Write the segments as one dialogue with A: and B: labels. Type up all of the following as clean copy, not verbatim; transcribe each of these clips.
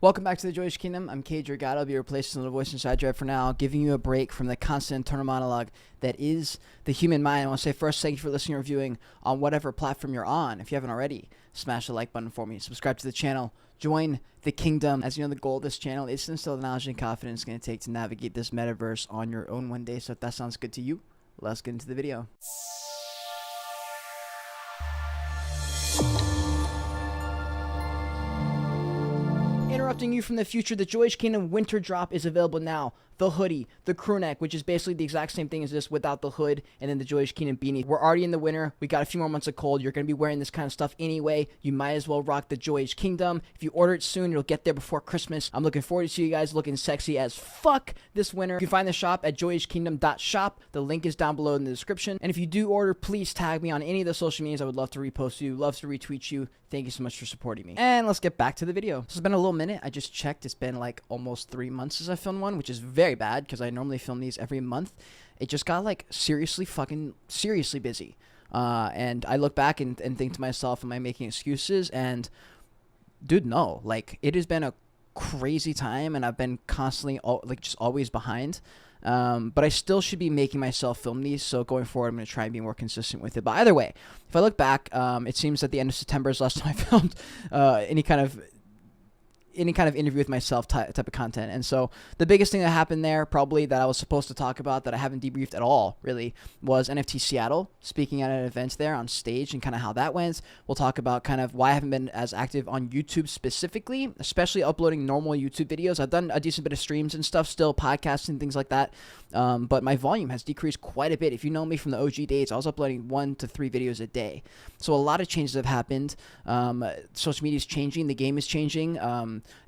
A: Welcome back to the Joyage Kingdom. I'm Cade, your guide. I'll be replacing the voice inside you right for now, giving you a break from the constant internal monologue that is the human mind. I want to say first, thank you for listening or viewing on whatever platform you're on. If you haven't already, smash the like button for me. Subscribe to the channel. Join the kingdom. As you know, the goal of this channel is to instill the knowledge and confidence it's going to take to navigate this metaverse on your own one day. So if that sounds good to you, let's get into the video. Interrupting you from the future, the Joyage Kingdom winter drop is available now. The hoodie, the crew neck, which is basically the exact same thing as this without the hood, and then the Joyage Kingdom beanie. We're already in the winter. We got a few more months of cold. You're going to be wearing this kind of stuff anyway. You might as well rock the Joyage Kingdom. If you order it soon, it'll get there before Christmas. I'm looking forward to see you guys looking sexy as fuck this winter. You can find the shop at joyagekingdom.shop. The link is down below in the description. And if you do order, please tag me on any of the social medias. I would love to repost you, love to retweet you. Thank you so much for supporting me. And let's get back to the video. This has been a little minute. I just checked. It's been like almost 3 months since I filmed one, which is very bad because I normally film these every month. It just got like seriously busy. And I look back and think to myself, am I making excuses? And dude, no. Like, it has been a crazy time and I've been constantly just always behind. But I still should be making myself film these, so going forward I'm going to try and be more consistent with it. But either way, if I look back, it seems that the end of September is the last time I filmed any kind of interview with myself type of content. And so the biggest thing that happened there, probably that I was supposed to talk about that I haven't debriefed at all really, was NFT Seattle, speaking at an event there on stage and kind of how that went. We'll talk about kind of why I haven't been as active on YouTube specifically, especially uploading normal YouTube videos. I've done a decent bit of streams and stuff still, podcasts and things like that, but my volume has decreased quite a bit. If you know me from the OG days, I was uploading 1 to 3 videos a day. So a lot of changes have happened. Social media is changing, the game is changing,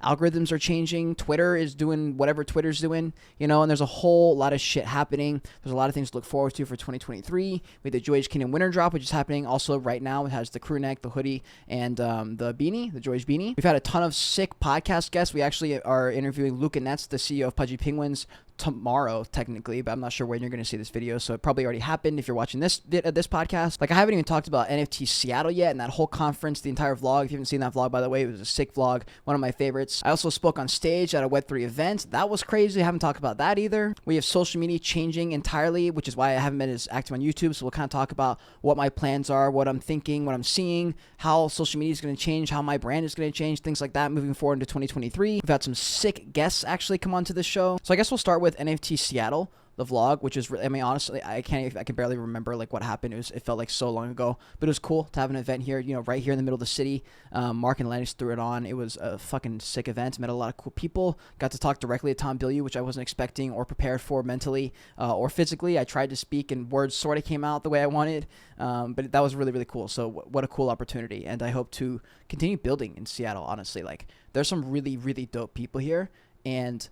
A: algorithms are changing, Twitter is doing whatever Twitter's doing, you know, and there's a whole lot of shit happening. There's a lot of things to look forward to for 2023. We have the Joyage Kingdom winter drop, which is happening also right now. It has the crew neck, the hoodie, and the beanie, the Joyage beanie. We've had a ton of sick podcast guests. We actually are interviewing Luca Netz, the CEO of Pudgy Penguins, tomorrow technically, but I'm not sure when you're going to see this video, so it probably already happened if you're watching this podcast. Like, I haven't even talked about NFT Seattle yet and that whole conference, the entire vlog. If you haven't seen that vlog, by the way, it was a sick vlog, one of my favorites. I also spoke on stage at a Web3 event. That was crazy. I haven't talked about that either. We have social media changing entirely, which is why I haven't been as active on YouTube, so we'll kind of talk about what my plans are, what I'm thinking, what I'm seeing, how social media is going to change, how my brand is going to change, things like that moving forward into 2023. We've had some sick guests actually come onto the show. So I guess we'll start with NFT Seattle, the vlog, which is, I mean, honestly, I can barely remember like what happened. It felt like so long ago, but it was cool to have an event here, you know, right here in the middle of the city. Mark and Lennox threw it on. It was a fucking sick event. Met a lot of cool people. Got to talk directly to Tom Bilyeu, which I wasn't expecting or prepared for mentally or physically. I tried to speak and words sort of came out the way I wanted, but that was really, really cool. So what a cool opportunity. And I hope to continue building in Seattle, honestly. Like, there's some really, really dope people here, and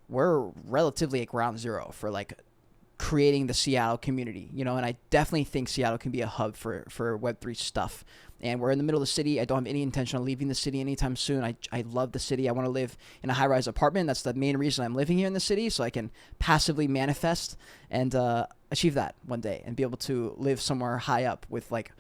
A: we're relatively at ground zero for like creating the Seattle community, you know, and I definitely think Seattle can be a hub for Web3 stuff. And we're in the middle of the city. I don't have any intention of leaving the city anytime soon. I love the city. I want to live in a high-rise apartment. That's the main reason I'm living here in the city, so I can passively manifest and achieve that one day and be able to live somewhere high up with like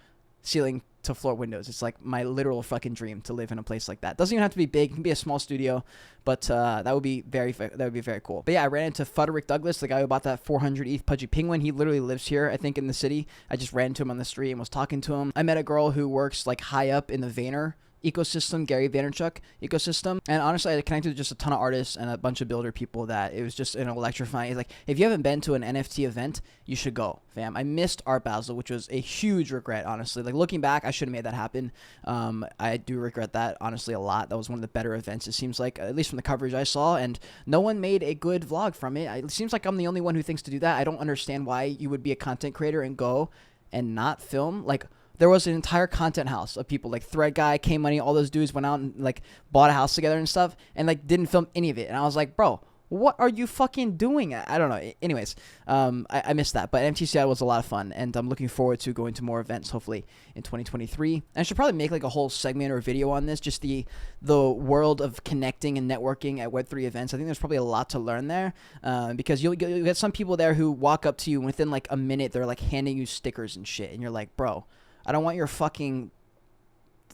A: ceiling to floor windows. It's like my literal fucking dream to live in a place like that. Doesn't even have to be big. It can be a small studio, but that would be very cool. But yeah, I ran into Frederick Douglass, the guy who bought that 400 ETH Pudgy Penguin. He literally lives here, I think, in the city. I just ran into him on the street and was talking to him. I met a girl who works like high up in the Vayner ecosystem, Gary Vaynerchuk ecosystem, and honestly I connected with just a ton of artists and a bunch of builder people that it was just an electrifying. Like, if you haven't been to an NFT event, you should go, fam. I missed Art Basel, which was a huge regret, honestly. Like, looking back, I should have made that happen. I do regret that, honestly, a lot. That was one of the better events, it seems like, at least from the coverage I saw, and no one made a good vlog from it. It seems like I'm the only one who thinks to do that. I don't understand why you would be a content creator and go and not film. Like, there was an entire content house of people, like Thread Guy, K Money, all those dudes went out and like bought a house together and stuff, and like didn't film any of it. And I was like, bro, what are you fucking doing? I don't know. Anyways, I missed that. But MTCI was a lot of fun, and I'm looking forward to going to more events, hopefully, in 2023. And I should probably make like a whole segment or video on this, just the world of connecting and networking at Web3 events. I think there's probably a lot to learn there, because you'll get some people there who walk up to you, and within like a minute, they're like handing you stickers and shit, and you're like, bro, I don't want your fucking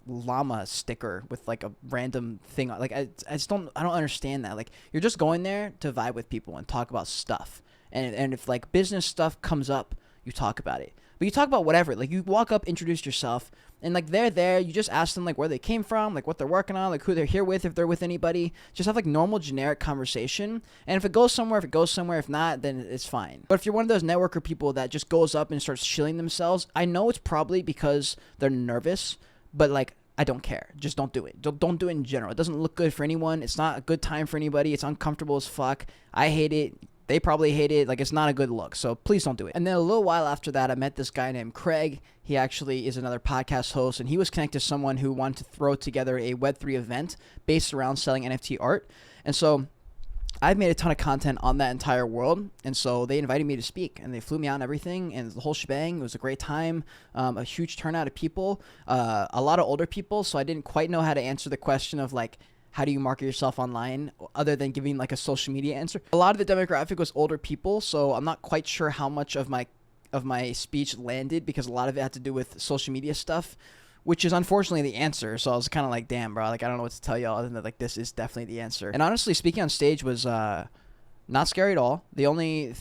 A: llama sticker with like a random thing. Like I don't understand that. Like you're just going there to vibe with people and talk about stuff. And if like business stuff comes up, you talk about it. But you talk about whatever. Like you walk up, introduce yourself, and like they're there. You just ask them like where they came from, like what they're working on, like who they're here with, if they're with anybody. Just have like normal generic conversation. And if it goes somewhere, if it goes somewhere. If not, then it's fine. But if you're one of those networker people that just goes up and starts chilling themselves, I know it's probably because they're nervous, but like I don't care. Just don't do it. Don't do it in general. It doesn't look good for anyone. It's not a good time for anybody. It's uncomfortable as fuck. I hate it. They probably hate it. Like, it's not a good look. So please don't do it. And then a little while after that, I met this guy named Craig. He actually is another podcast host, and he was connected to someone who wanted to throw together a Web3 event based around selling NFT art. And so I've made a ton of content on that entire world. And so they invited me to speak, and they flew me out and everything, and the whole shebang. It was a great time, a huge turnout of people, a lot of older people. So I didn't quite know how to answer the question of like, how do you market yourself online other than giving like a social media answer? A lot of the demographic was older people, so I'm not quite sure how much of my speech landed because a lot of it had to do with social media stuff, which is unfortunately the answer. So I was kind of like, damn, bro, like I don't know what to tell y'all other than like this is definitely the answer. And honestly, speaking on stage was not scary at all. The only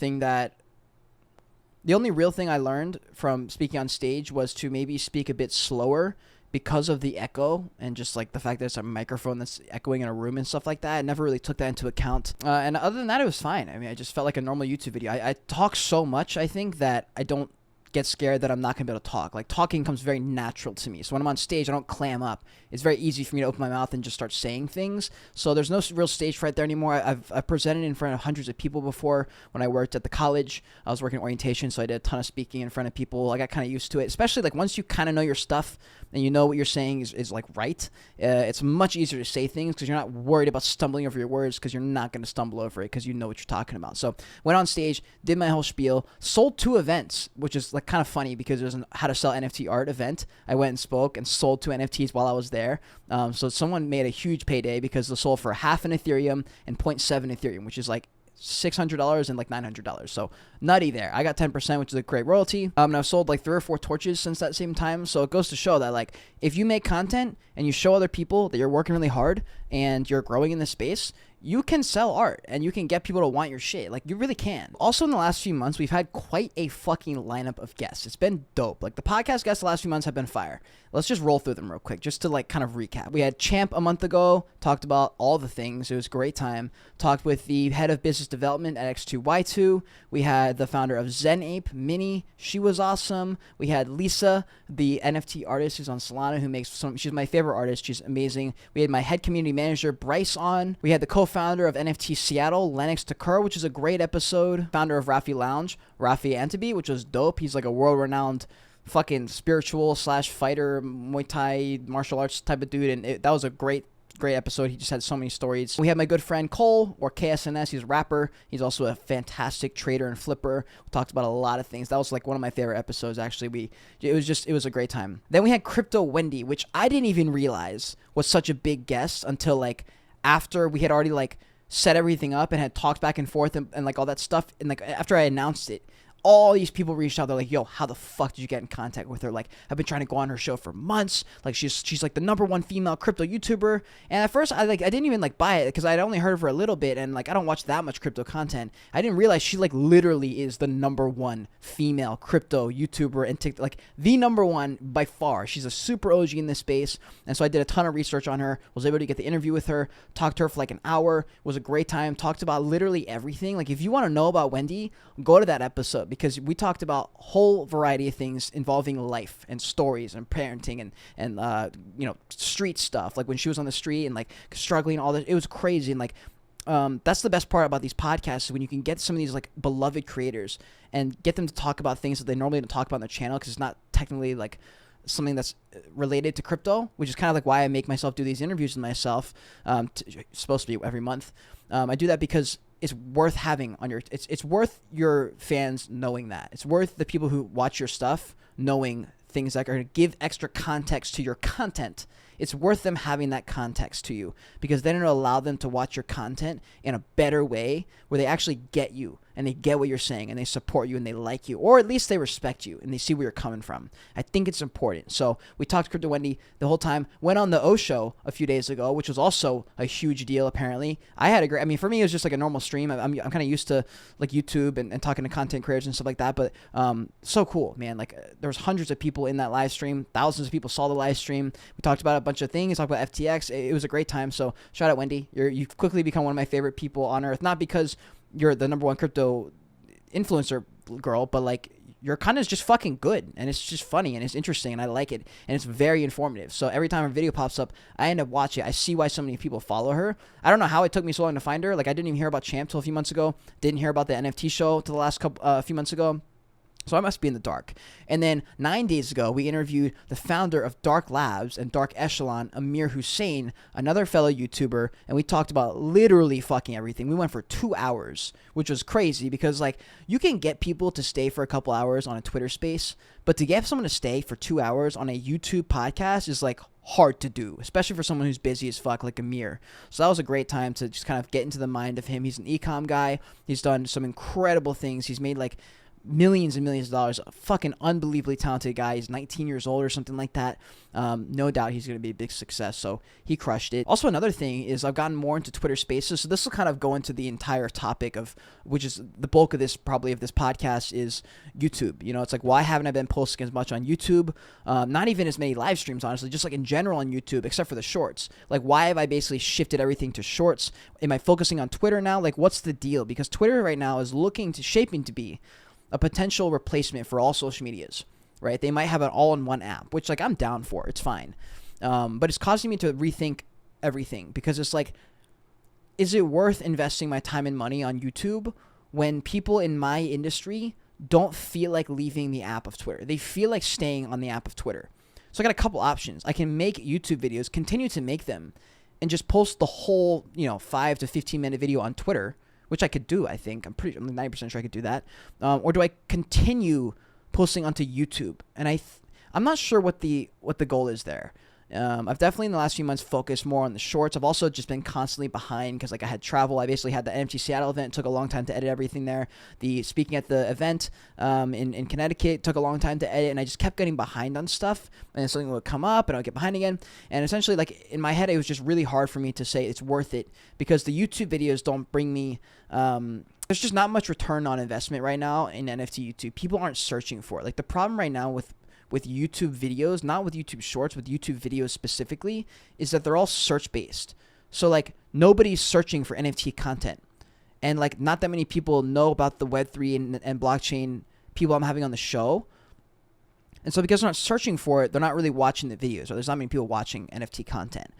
A: real thing I learned from speaking on stage was to maybe speak a bit slower, because of the echo and just like the fact that it's a microphone that's echoing in a room and stuff like that. I never really took that into account. And other than that, it was fine. I mean, I just felt like a normal YouTube video. I talk so much, I think, that I don't get scared that I'm not going to be able to talk. Like, talking comes very natural to me. So when I'm on stage, I don't clam up. It's very easy for me to open my mouth and just start saying things. So there's no real stage fright there anymore. I've presented in front of hundreds of people before. When I worked at the college, I was working orientation, so I did a ton of speaking in front of people. I got kind of used to it, especially like once you kind of know your stuff and you know what you're saying is like right. It's much easier to say things because you're not worried about stumbling over your words because you're not going to stumble over it because you know what you're talking about. So went on stage, did my whole spiel, sold 2 events, which is like kind of funny because it was an how to sell NFT art event. I went and spoke and sold 2 NFTs while I was there. So someone made a huge payday because they sold for half an Ethereum and 0.7 Ethereum, which is like $600 and like $900. So nutty there. I got 10%, which is a great royalty. And I've sold like 3 or 4 torches since that same time. So it goes to show that like if you make content and you show other people that you're working really hard and you're growing in this space, you can sell art and you can get people to want your shit. Like, you really can. Also, in the last few months, we've had quite a fucking lineup of guests. It's been dope. Like, the podcast guests the last few months have been fire. Let's just roll through them real quick, just to like kind of recap. We had Champ a month ago, talked about all the things. It was a great time. Talked with the head of business development at X2Y2. We had the founder of ZenApe, Minnie. She was awesome. We had Lisa, the NFT artist who's on Solana, who makes she's my favorite artist. She's amazing. We had my head community manager, Bryce, on. We had the co-founder of NFT Seattle, Lennox Takur, which is a great episode. Founder of Rafi Lounge, Rafi Antaby, which was dope. He's like a world-renowned fucking spiritual / fighter, Muay Thai, martial arts type of dude, and that was a great episode. He just had so many stories. We have my good friend Cole, or KSNS. He's a rapper. He's also a fantastic trader and flipper. We talked about a lot of things. That was like one of my favorite episodes, actually. It was a great time. Then we had Crypto Wendy, which I didn't even realize was such a big guest until like after we had already like set everything up and had talked back and forth and like all that stuff. And like after I announced it, all these people reached out. They're like, yo, how the fuck did you get in contact with her? Like, I've been trying to go on her show for months. Like, she's like the #1 female crypto YouTuber. And at first, I didn't even like buy it because I'd only heard of her a little bit. And like, I don't watch that much crypto content. I didn't realize she like literally is the #1 female crypto YouTuber and TikTok, like the #1 by far. She's a super OG in this space. And so I did a ton of research on her, was able to get the interview with her, talked to her for like an hour. It was a great time. Talked about literally everything. Like, if you want to know about Wendy, go to that episode, because we talked about a whole variety of things involving life and stories and parenting and street stuff, like when she was on the street and like struggling, all that. It was crazy. And like that's the best part about these podcasts, is when you can get some of these like beloved creators and get them to talk about things that they normally don't talk about on their channel, because it's not technically like something that's related to crypto, which is kind of like why I make myself do these interviews with myself. Supposed to be every month. I do that because it's worth having on your, it's worth your fans knowing that. It's worth the people who watch your stuff knowing things that are going to give extra context to your content. It's worth them having that context to you, because then it'll allow them to watch your content in a better way, where they actually get you and they get what you're saying and they support you and they like you, or at least they respect you and they see where you're coming from. I think it's important. So we talked to Crypto Wendy the whole time. Went on the O Show a few days ago, which was also a huge deal. Apparently, I had a great. I mean, for me, it was just like a normal stream. I'm kind of used to like YouTube and talking to content creators and stuff like that. But so cool, man. Like there was hundreds of people in that live stream. Thousands of people saw the live stream. We talked about a bunch of things. Talked about FTX. It was a great time. So shout out Wendy. You've quickly become one of my favorite people on earth. Not because you're the number one crypto influencer girl, but like you're kind of just fucking good, and it's just funny and it's interesting and I like it and it's very informative. So every time a video pops up, I end up watching it. I see why so many people follow her. I don't know how it took me so long to find her. Like I didn't even hear about Champ till a few months ago. Didn't hear about the NFT show till the last few months ago. So I must be in the dark. And then 9 days ago, we interviewed the founder of Dark Labs and Dark Echelon, Amir Hussein, another fellow YouTuber, and we talked about literally fucking everything. We went for 2 hours, which was crazy because, like, you can get people to stay for a couple hours on a Twitter space, but to get someone to stay for 2 hours on a YouTube podcast is, like, hard to do, especially for someone who's busy as fuck like Amir. So that was a great time to just kind of get into the mind of him. He's an e-com guy. He's done some incredible things. He's made, like, millions and millions of dollars. A fucking unbelievably talented guy. He's 19 years old or something like that. No doubt he's going to be a big success. So he crushed it. Also, another thing is I've gotten more into Twitter Spaces. So this will kind of go into the entire topic of, which is the bulk of this, probably of this podcast, is YouTube. You know, it's like, why haven't I been posting as much on YouTube? Not even as many live streams, honestly, just like in general on YouTube, except for the shorts. Like, why have I basically shifted everything to shorts? Am I focusing on Twitter now? Like, what's the deal? Because Twitter right now is shaping to be a potential replacement for all social medias, right? They might have an all-in-one app, which, like, I'm down for. It's fine. But it's causing me to rethink everything because it's like, is it worth investing my time and money on YouTube when people in my industry don't feel like leaving the app of Twitter? They feel like staying on the app of Twitter. So I got a couple options. I can make YouTube videos, continue to make them, and just post the whole, 5 to 15-minute video on Twitter, which I could do, I think. I'm 90% sure I could do that. Or do I continue posting onto YouTube? And I'm not sure what the goal is there. I've definitely in the last few months focused more on the shorts. I've also just been constantly behind because, like, I had travel. I basically had the NFT Seattle event. It took a long time to edit everything there. The speaking at the event in Connecticut took a long time to edit, and I just kept getting behind on stuff. And then something would come up, and I would get behind again. And essentially, like, in my head, it was just really hard for me to say it's worth it because the YouTube videos don't bring me there's just not much return on investment right now in NFT YouTube. People aren't searching for it. Like, the problem right now with YouTube videos, not with YouTube Shorts, with YouTube videos specifically, is that they're all search-based. So, like, nobody's searching for NFT content. And, like, not that many people know about the Web3 and blockchain people I'm having on the show. And so because they're not searching for it, they're not really watching the videos, or there's not many people watching NFT content.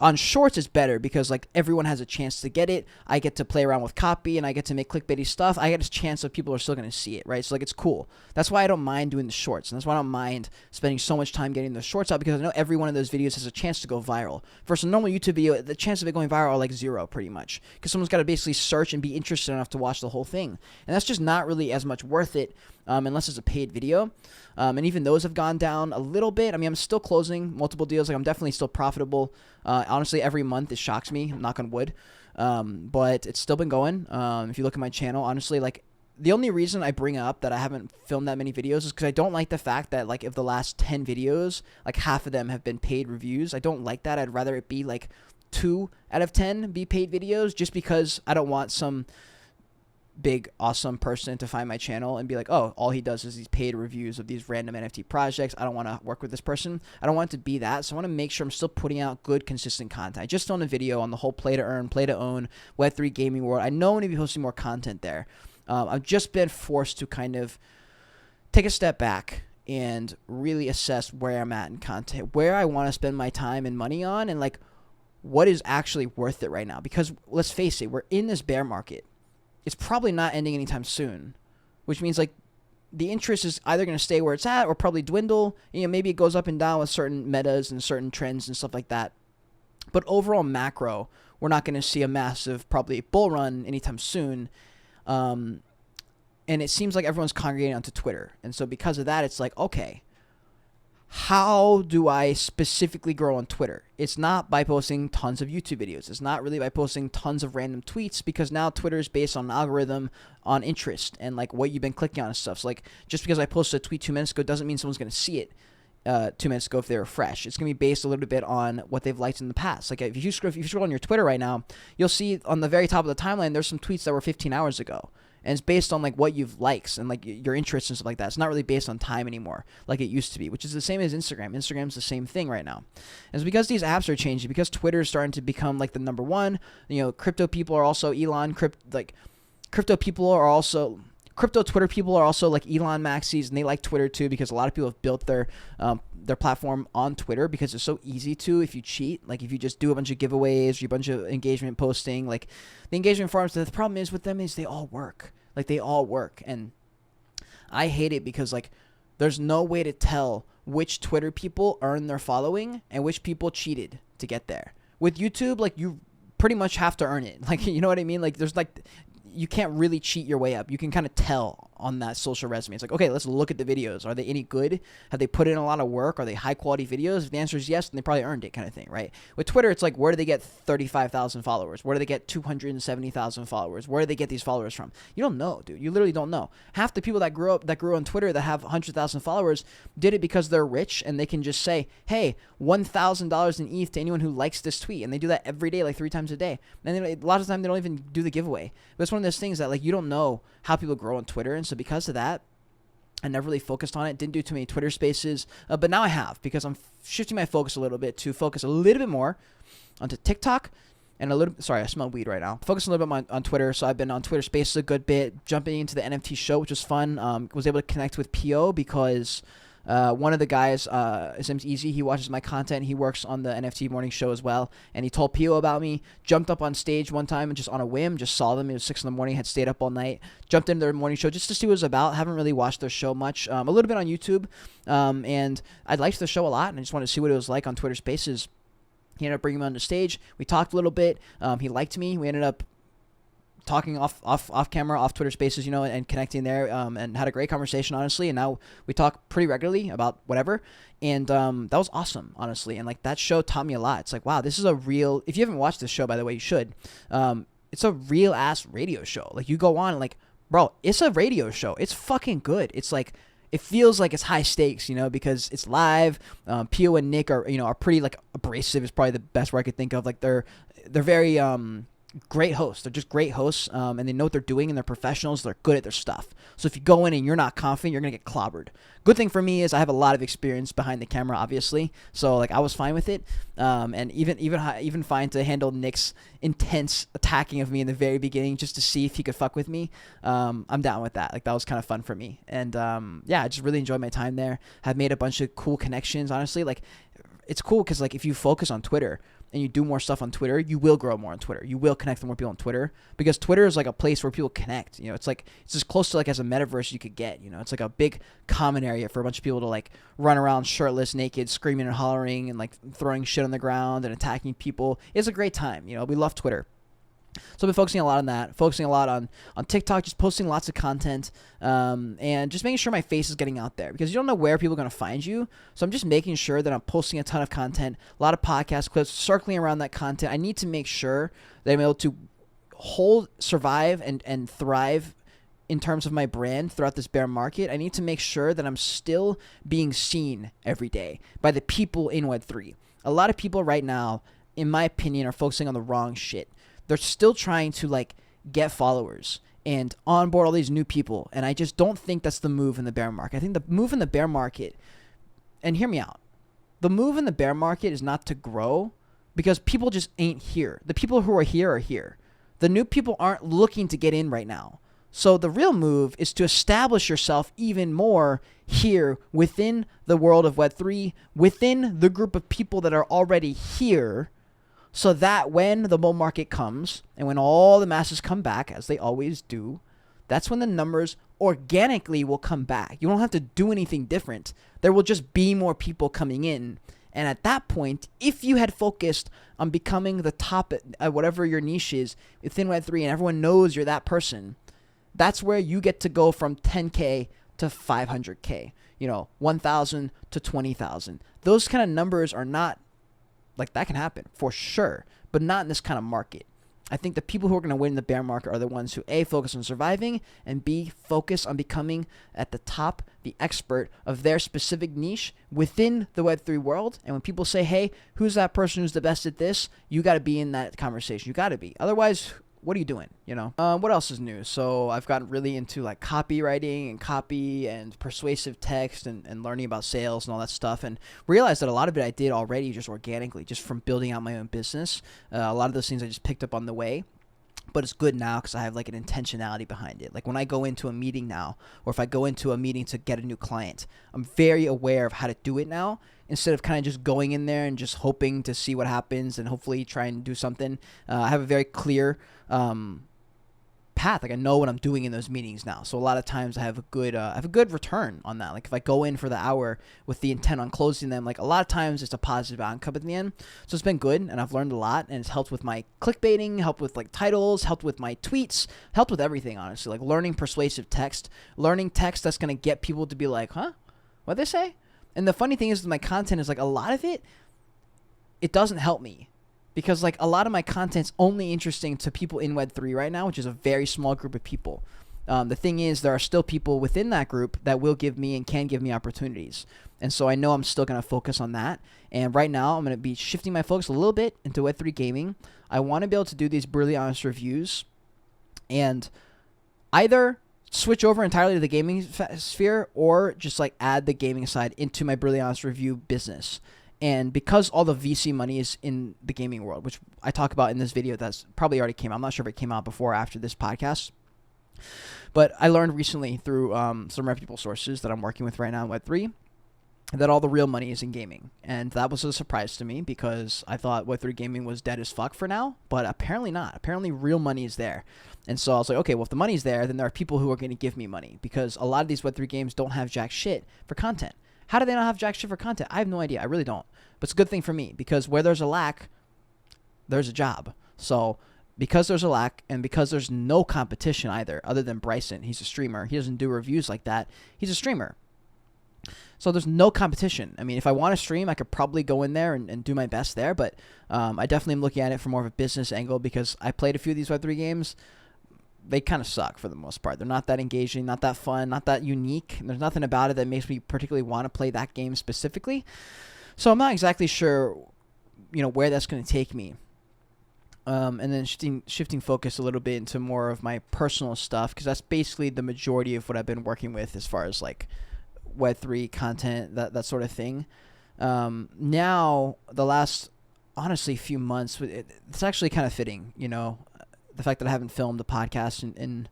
A: On Shorts, it's better because, like, everyone has a chance to get it. I get to play around with copy, and I get to make clickbaity stuff. I get a chance of people are still going to see it, right? So, like, it's cool. That's why I don't mind doing the Shorts, and that's why I don't mind spending so much time getting the Shorts out because I know every one of those videos has a chance to go viral. Versus a normal YouTube video, the chance of it going viral are, like, zero, pretty much, because someone's got to basically search and be interested enough to watch the whole thing. And that's just not really as much worth it unless it's a paid video. And even those have gone down a little bit. I mean, I'm still closing multiple deals. Like, I'm definitely still profitable. Honestly, every month it shocks me, knock on wood. But it's still been going. If you look at my channel, honestly, like, the only reason I bring up that I haven't filmed that many videos is because I don't like the fact that, like, if the last 10 videos, like, half of them have been paid reviews. I don't like that. I'd rather it be, like, 2 out of 10 be paid videos just because I don't want some big awesome person to find my channel and be like, oh, all he does is these paid reviews of these random NFT projects. I don't want to work with this person. I don't want it to be that. So I want to make sure I'm still putting out good, consistent content. I just filmed a video on the whole play to earn, play to own Web3 gaming world. I know I'm going to be posting more content there. I've just been forced to kind of take a step back and really assess where I'm at in content, where I want to spend my time and money on, and, like, what is actually worth it right now. Because let's face it, we're in this bear market. It's probably not ending anytime soon, which means, like, the interest is either going to stay where it's at or probably dwindle. Maybe it goes up and down with certain metas and certain trends and stuff like that. But overall macro, we're not going to see a massive probably bull run anytime soon. And it seems like everyone's congregating onto Twitter. And so because of that, it's like, okay, how do I specifically grow on Twitter? It's not by posting tons of YouTube videos. It's not really by posting tons of random tweets, because now Twitter is based on an algorithm on interest and like what you've been clicking on and stuff. So like just because I posted a tweet 2 minutes ago doesn't mean someone's going to see it 2 minutes ago if they were fresh. It's going to be based a little bit on what they've liked in the past. Like if you scroll on your Twitter right now, you'll see on the very top of the timeline there's some tweets that were 15 hours ago. And it's based on like what you've likes and like your interests and stuff like that. It's not really based on time anymore like it used to be, which is the same as Instagram. Instagram's the same thing right now. And it's because these apps are changing, because Twitter is starting to become like the number one. You know, crypto people are also crypto Twitter people are also like Elon Maxis, and they like Twitter too, because a lot of people have built their platform on Twitter because it's so easy to, if you cheat, like if you just do a bunch of giveaways or a bunch of engagement posting, like the engagement forums, the problem is with them is they all work. Like they all work. And I hate it because like there's no way to tell which Twitter people earn their following and which people cheated to get there. With YouTube, like you pretty much have to earn it. Like, you know what I mean? Like there's like, you can't really cheat your way up. You can kind of tell on that social resume. It's like, okay, let's look at the videos. Are they any good? Have they put in a lot of work? Are they high quality videos? If the answer is yes, then they probably earned it, kind of thing, right? With Twitter, it's like, where do they get 35,000 followers? Where do they get 270,000 followers? Where do they get these followers from? You don't know, dude. You literally don't know. Half the people that grew on Twitter that have 100,000 followers did it because they're rich and they can just say, hey, $1,000 in ETH to anyone who likes this tweet. And they do that every day, like 3 times a day. And then a lot of the time they don't even do the giveaway. But it's one of those things that like you don't know how people grow on Twitter. And so because of that, I never really focused on it. Didn't do too many Twitter spaces, but now I have, because I'm shifting my focus a little bit to focus a little bit more onto TikTok and I smell weed right now. Focus a little bit on Twitter. So I've been on Twitter spaces a good bit, jumping into the NFT show, which was fun. Was able to connect with PO because one of the guys, his name's Easy, he watches my content, he works on the NFT morning show as well, and he told Pio about me, jumped up on stage one time and just on a whim, just saw them. It was 6 a.m, had stayed up all night, jumped into their morning show just to see what it was about. Haven't really watched their show much, a little bit on YouTube, and I liked the show a lot, and I just wanted to see what it was like on Twitter Spaces. He ended up bringing me on the stage, we talked a little bit, he liked me, we ended up talking off camera, off Twitter Spaces, and connecting there, and had a great conversation, honestly. And now we talk pretty regularly about whatever. And that was awesome, honestly. And like that show taught me a lot. It's like, wow, this is a real, if you haven't watched this show, by the way, you should. It's a real ass radio show. Like you go on and like, bro, it's a radio show. It's fucking good. It's like, it feels like it's high stakes, because it's live. Pio and Nick are pretty like abrasive is probably the best word I could think of. Like they're very, great hosts. They're just great hosts, and they know what they're doing, and they're professionals. They're good at their stuff. So if you go in and you're not confident, you're gonna get clobbered. Good thing for me is I have a lot of experience behind the camera, obviously. So like I was fine with it, and even fine to handle Nick's intense attacking of me in the very beginning, just to see if he could fuck with me. I'm down with that. Like that was kind of fun for me, and I just really enjoyed my time there. Have made a bunch of cool connections. Honestly, like it's cool because like if you focus on Twitter and you do more stuff on Twitter, you will grow more on Twitter. You will connect with more people on Twitter, because Twitter is like a place where people connect. It's like, it's as close to like as a metaverse you could get. It's like a big common area for a bunch of people to like run around shirtless, naked, screaming and hollering and like throwing shit on the ground and attacking people. It's a great time. We love Twitter. So I've been focusing a lot on that, focusing a lot on TikTok, just posting lots of content, and just making sure my face is getting out there, because you don't know where people are going to find you. So I'm just making sure that I'm posting a ton of content, a lot of podcast clips, circling around that content. I need to make sure that I'm able to survive and thrive in terms of my brand throughout this bear market. I need to make sure that I'm still being seen every day by the people in Web3. A lot of people right now, in my opinion, are focusing on the wrong shit. They're still trying to like get followers and onboard all these new people. And I just don't think that's the move in the bear market. I think the move in the bear market, and hear me out, the move in the bear market is not to grow, because people just ain't here. The people who are here are here. The new people aren't looking to get in right now. So the real move is to establish yourself even more here within the world of Web3, within the group of people that are already here, so that when the bull market comes and when all the masses come back, as they always do, that's when the numbers organically will come back. You don't have to do anything different. There will just be more people coming in. And at that point, if you had focused on becoming the top at whatever your niche is within Web3 and everyone knows you're that person, that's where you get to go from 10K to 500K, 1,000 to 20,000. Those kind of numbers are not like, that can happen for sure, but not in this kind of market. I think the people who are going to win the bear market are the ones who A, focus on surviving, and B, focus on becoming at the top, the expert of their specific niche within the Web3 world. And when people say, hey, who's that person who's the best at this? You got to be in that conversation. You got to be. Otherwise, what are you doing? What else is new? So I've gotten really into like copywriting and copy and persuasive text and learning about sales and all that stuff, and realized that a lot of it I did already just organically, just from building out my own business. A lot of those things I just picked up on the way. But it's good now because I have like an intentionality behind it. Like when I go into a meeting now, or if I go into a meeting to get a new client, I'm very aware of how to do it now, instead of kind of just going in there and just hoping to see what happens and hopefully try and do something. I have a very clear path. Like I know what I'm doing in those meetings now. So a lot of times I have a good return on that. Like if I go in for the hour with the intent on closing them, like a lot of times it's a positive outcome at the end. So it's been good, and I've learned a lot, and it's helped with my clickbaiting, helped with like titles, helped with my tweets, helped with everything, honestly. Like learning persuasive text, learning text that's going to get people to be like, huh? What'd they say? And the funny thing is, my content is like a lot of it doesn't help me. Because like a lot of my content's only interesting to people in Web3 right now, which is a very small group of people. The thing is, there are still people within that group that will give me and can give me opportunities. And so I know I'm still going to focus on that. And right now I'm going to be shifting my focus a little bit into Web3 gaming. I want to be able to do these brutally honest reviews and either switch over entirely to the gaming sphere, or just like add the gaming side into my brutally honest review business. And because all the VC money is in the gaming world, which I talk about in this video, that's probably already came out. I'm not sure if it came out before or after this podcast. But I learned recently through some reputable sources that I'm working with right now in Web3 that all the real money is in gaming. And that was a surprise to me, because I thought Web3 gaming was dead as fuck for now. But apparently not. Apparently real money is there. And so I was like, okay, well, if the money's there, then there are people who are going to give me money. Because a lot of these Web3 games don't have jack shit for content. How do they not have jack shit for content? I have no idea. I really don't. But it's a good thing for me, because where there's a lack, there's a job. So because there's a lack, and because there's no competition either, other than Bryson, he's a streamer. He doesn't do reviews like that. He's a streamer. So there's no competition. I mean, if I want to stream, I could probably go in there and do my best there. But I definitely am looking at it from more of a business angle, because I played a few of these Web3 games. They kind of suck for the most part. They're not that engaging, not that fun, not that unique. There's nothing about it that makes me particularly want to play that game specifically. So I'm not exactly sure, where that's going to take me. And then shifting focus a little bit into more of my personal stuff, because that's basically the majority of what I've been working with as far as like Web3 content, that sort of thing. Now, the last, honestly, few months, it's actually kind of fitting, the fact that I haven't filmed a podcast in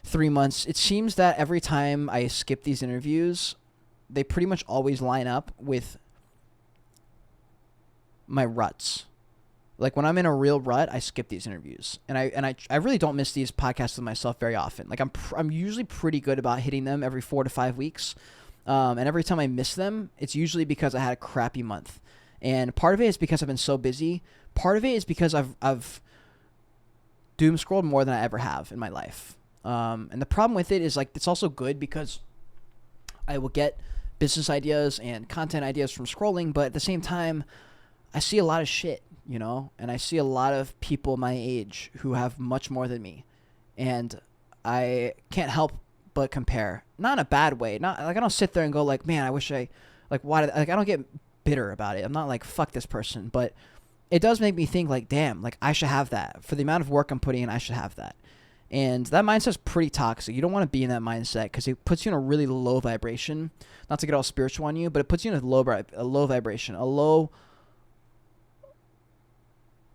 A: 3 months. It seems that every time I skip these interviews, they pretty much always line up with my ruts. Like when I'm in a real rut, I skip these interviews, and I really don't miss these podcasts with myself very often. Like I'm usually pretty good about hitting them every 4 to 5 weeks, and every time I miss them, it's usually because I had a crappy month. And part of it is because I've been so busy. Part of it is because I've doom scrolled more than I ever have in my life. And the problem with it is like it's also good because I will get business ideas and content ideas from scrolling, but at the same time, I see a lot of shit, and I see a lot of people my age who have much more than me, and I can't help but compare. Not in a bad way. Not like I don't sit there and go like, man, I wish I I don't get bitter about it. I'm not like fuck this person, but it does make me think like, damn, like I should have that. For the amount of work I'm putting in, I should have that. And that mindset's pretty toxic. You don't want to be in that mindset because it puts you in a really low vibration. Not to get all spiritual on you, but it puts you in a low vibration,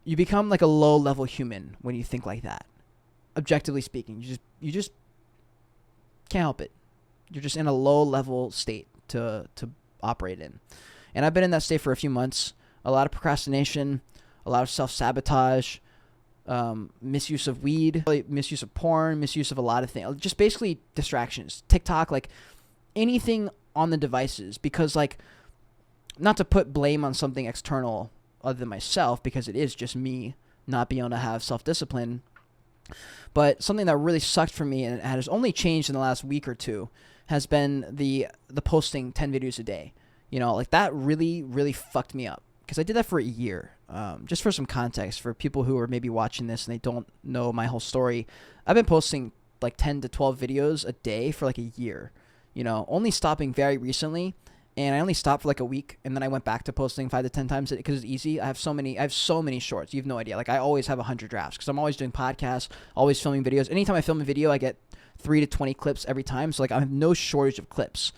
A: you become like a low level human when you think like that. Objectively speaking, you just can't help it. You're just in a low level state to operate in. And I've been in that state for a few months. A lot of procrastination, a lot of self-sabotage, misuse of weed, misuse of porn, misuse of a lot of things. Just basically distractions. TikTok, like anything on the devices. Because like, not to put blame on something external other than myself, because it is just me not being able to have self-discipline. But something that really sucked for me, and it has only changed in the last week or two, has been the posting 10 videos a day. Like that really fucked me up, because I did that for a year. Just for some context, for people who are maybe watching this and they don't know my whole story, I've been posting like 10 to 12 videos a day for like a year, only stopping very recently. And I only stopped for like a week, and then I went back to posting 5 to 10 times because it's easy. I have so many shorts. You have no idea. Like I always have 100 drafts because I'm always doing podcasts, always filming videos. Anytime I film a video, I get 3 to 20 clips every time. So like I have no shortage of clips.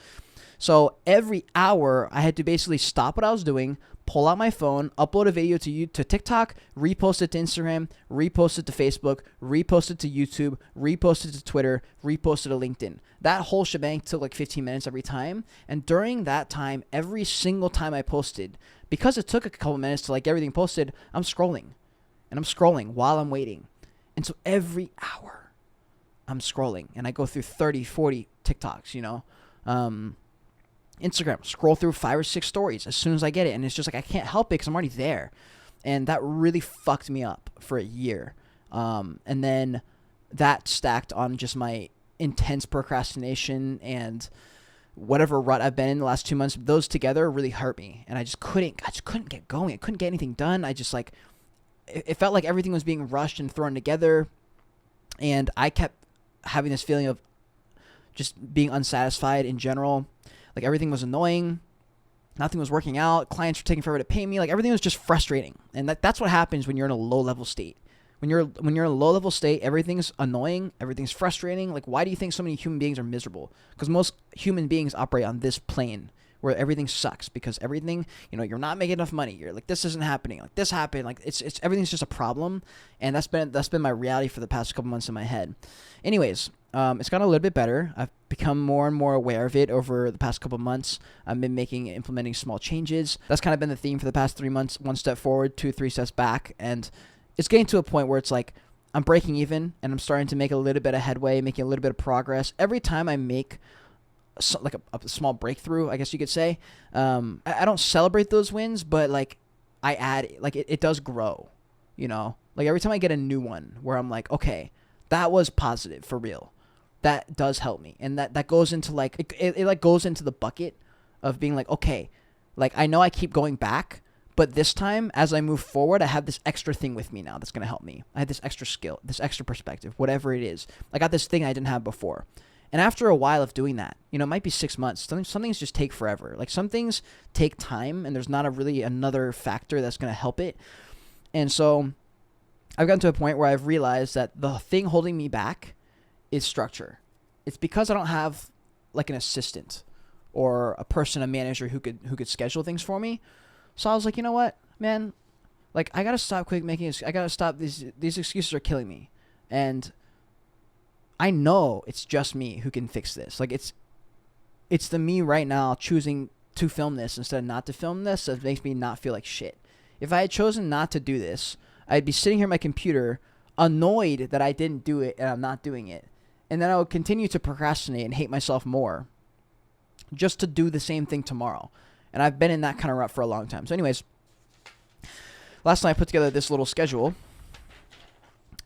A: So every hour I had to basically stop what I was doing, pull out my phone, upload a video to TikTok, repost it to Instagram, repost it to Facebook, repost it to YouTube, repost it to Twitter, repost it to LinkedIn. That whole shebang took like 15 minutes every time. And during that time, every single time I posted, because it took a couple minutes to like everything posted, I'm scrolling. And I'm scrolling while I'm waiting. And so every hour I'm scrolling, and I go through 30, 40 TikToks, Instagram, scroll through 5 or 6 stories as soon as I get it. And it's just like, I can't help it because I'm already there. And that really fucked me up for a year. And then that stacked on just my intense procrastination and whatever rut I've been in the last 2 months. Those together really hurt me. And I just couldn't get going. I couldn't get anything done. It felt like everything was being rushed and thrown together. And I kept having this feeling of just being unsatisfied in general. Like everything was annoying. Nothing was working out. Clients were taking forever to pay me. Like everything was just frustrating. And that's what happens when you're in a low level state. When you're in a low level state, everything's annoying. Everything's frustrating. Like, why do you think so many human beings are miserable? Because most human beings operate on this plane where everything sucks, because everything, you're not making enough money. You're like, this isn't happening. Like this happened. Like it's everything's just a problem. And that's been my reality for the past couple months in my head. Anyways, it's gotten a little bit better. I've become more and more aware of it over the past couple months. I've been implementing small changes. That's kind of been the theme for the past 3 months. 1 step forward, 2, 3 steps back. And it's getting to a point where it's like I'm breaking even, and I'm starting to make a little bit of headway, making a little bit of progress. Every time I make like a small breakthrough, I guess you could say, I don't celebrate those wins, but like I add, like it does grow, like every time I get a new one where I'm like, okay, that was positive for real. That does help me. And that goes into like, it like goes into the bucket of being like, okay, like I know I keep going back, but this time as I move forward, I have this extra thing with me now that's going to help me. I have this extra skill, this extra perspective, whatever it is. I got this thing I didn't have before. And after a while of doing that, it might be 6 months. Some things just take forever. Like some things take time, and there's not really another factor that's going to help it. And so I've gotten to a point where I've realized that the thing holding me back is structure. It's because I don't have like an assistant or a manager who could schedule things for me. So I was like, you know what, man, like I gotta stop I gotta stop these excuses are killing me. And I know it's just me who can fix this. Like it's the me right now choosing to film this instead of not to film this that makes me not feel like shit. If I had chosen not to do this, I'd be sitting here at my computer annoyed that I didn't do it and I'm not doing it. And then I would continue to procrastinate and hate myself more just to do the same thing tomorrow. And I've been in that kind of rut for a long time. So anyways, last night I put together this little schedule.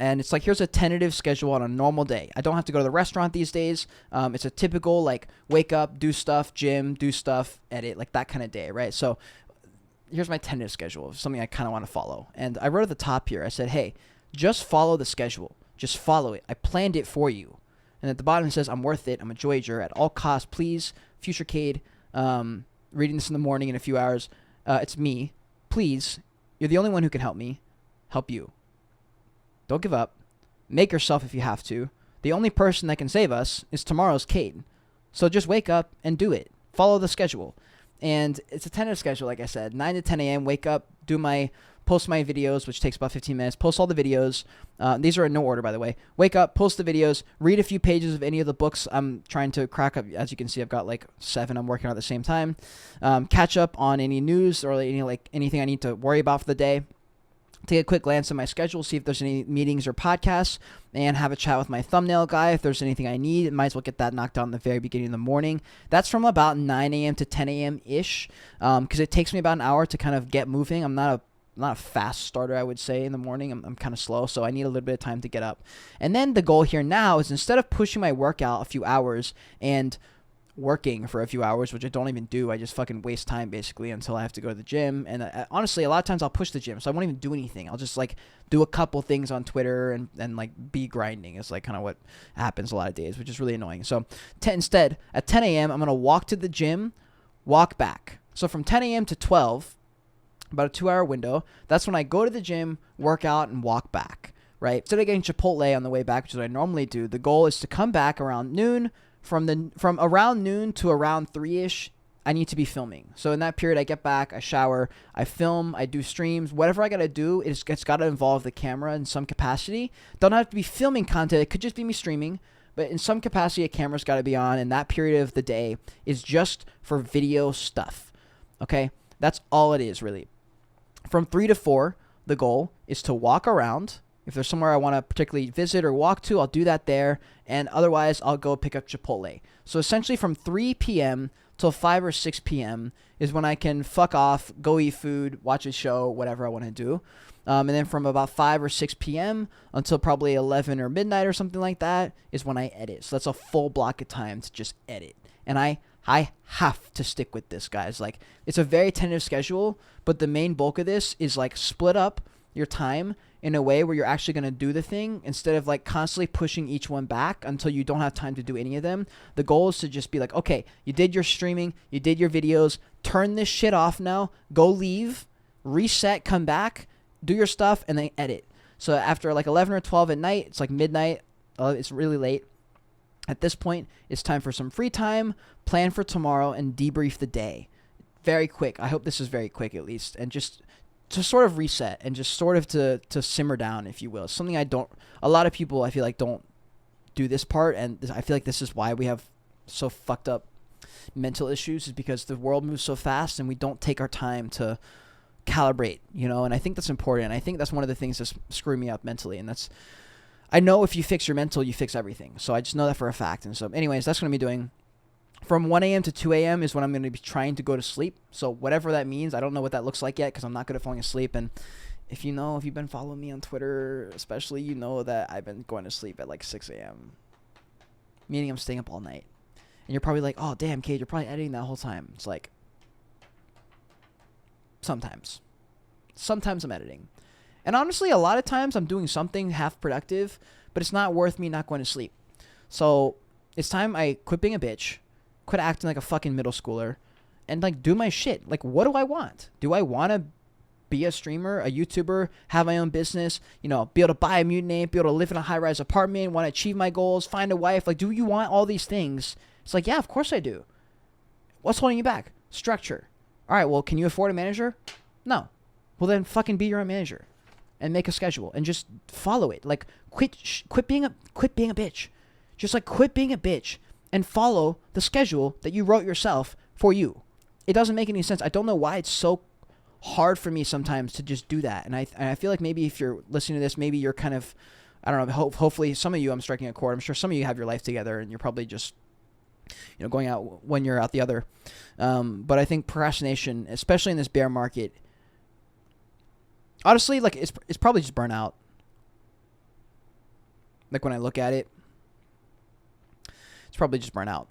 A: And it's like, here's a tentative schedule on a normal day. I don't have to go to the restaurant these days. It's a typical, like, wake up, do stuff, gym, do stuff, edit, like that kind of day, right? So here's my tentative schedule of something I kind of want to follow. And I wrote at the top here, I said, hey, just follow the schedule. Just follow it. I planned it for you. And at the bottom it says, I'm worth it. I'm a Joyager. At all costs, please, future Cade, reading this in the morning in a few hours. It's me. Please, you're the only one who can help me. Help you. Don't give up. Make yourself if you have to. The only person that can save us is tomorrow's Cade. So just wake up and do it. Follow the schedule. And it's a tentative schedule, like I said. 9 to 10 a.m., wake up, post my videos, which takes about 15 minutes. Post all the videos. These are in no order, by the way. Wake up, post the videos, read a few pages of any of the books I'm trying to crack up. As you can see, I've got like 7 I'm working on at the same time. Catch up on any news or anything I need to worry about for the day. Take a quick glance at my schedule, see if there's any meetings or podcasts, and have a chat with my thumbnail guy. If there's anything I need, might as well get that knocked out in the very beginning of the morning. That's from about 9 a.m. to 10 a.m. ish, because it takes me about an hour to kind of get moving. I'm not not a fast starter, I would say, in the morning. I'm kind of slow, so I need a little bit of time to get up. And then the goal here now is, instead of pushing my workout a few hours and working for a few hours, which I don't even do, I just fucking waste time basically until I have to go to the gym. And honestly, a lot of times I'll push the gym, so I won't even do anything. I'll just like do a couple things on Twitter and like be grinding. Is like kind of what happens a lot of days, which is really annoying. So instead, at 10 a.m., I'm going to walk to the gym, walk back. So from 10 a.m. to 12, about a 2-hour window, that's when I go to the gym, work out, and walk back, right? Instead of getting Chipotle on the way back, which is what I normally do, the goal is to come back around noon. From around noon to around 3-ish, I need to be filming. So in that period, I get back, I shower, I film, I do streams. Whatever I got to do, it's got to involve the camera in some capacity. Don't have to be filming content. It could just be me streaming. But in some capacity, a camera's got to be on. And that period of the day is just for video stuff. Okay? That's all it is, really. From 3 to 4, the goal is to walk around. If there's somewhere I want to particularly visit or walk to, I'll do that there. And otherwise, I'll go pick up Chipotle. So essentially from 3 p.m. till 5 or 6 p.m. is when I can fuck off, go eat food, watch a show, whatever I want to do. And then from about 5 or 6 p.m. until probably 11 or midnight or something like that is when I edit. So that's a full block of time to just edit. And I have to stick with this, guys. Like, it's a very tentative schedule, but the main bulk of this is like split up your time in a way where you're actually going to do the thing instead of like constantly pushing each one back until you don't have time to do any of them. The goal is to just be like, okay, you did your streaming, you did your videos, turn this shit off now, go leave, reset, come back, do your stuff, and then edit. So after like 11 or 12 at night, it's like midnight, it's really late. At this point, it's time for some free time, plan for tomorrow, and debrief the day. Very quick. I hope this is very quick at least. And just to sort of reset and just sort of to simmer down, if you will. Something a lot of people I feel like don't do this part, and I feel like this is why we have so fucked up mental issues, is because the world moves so fast and we don't take our time to calibrate, you know. And I think that's important. I think that's one of the things that's screwing me up mentally, and that's, I know if you fix your mental, you fix everything. So I just know that for a fact. And so anyways, that's what I'm going to be doing. From 1 a.m. to 2 a.m. is when I'm going to be trying to go to sleep. So whatever that means, I don't know what that looks like yet because I'm not good at falling asleep. And if you've been following me on Twitter, especially, you know that I've been going to sleep at like 6 a.m. Meaning I'm staying up all night. And you're probably like, oh, damn, Cade, you're probably editing that whole time. It's like, sometimes. Sometimes I'm editing. And honestly, a lot of times I'm doing something half productive, but it's not worth me not going to sleep. So it's time I quit being a bitch, quit acting like a fucking middle schooler, and like do my shit. Like, what do I want? Do I want to be a streamer, a YouTuber, have my own business, you know, be able to buy a mutant ape, be able to live in a high-rise apartment, want to achieve my goals, find a wife? Like, do you want all these things? It's like, yeah, of course I do. What's holding you back? Structure. All right, well, can you afford a manager? No. Well, then fucking be your own manager and make a schedule and just follow it. Like, quit being a bitch. Just like quit being a bitch and follow the schedule that you wrote yourself for you. It doesn't make any sense. I don't know why it's so hard for me sometimes to just do that. And I feel like maybe if you're listening to this, maybe you're kind of, I don't know, hopefully some of you, I'm striking a chord. I'm sure some of you have your life together and you're probably just, you know, going out when you're out the other. But I think procrastination, especially in this bear market, honestly, like it's probably just burnout. Like when I look at it, it's probably just burnout.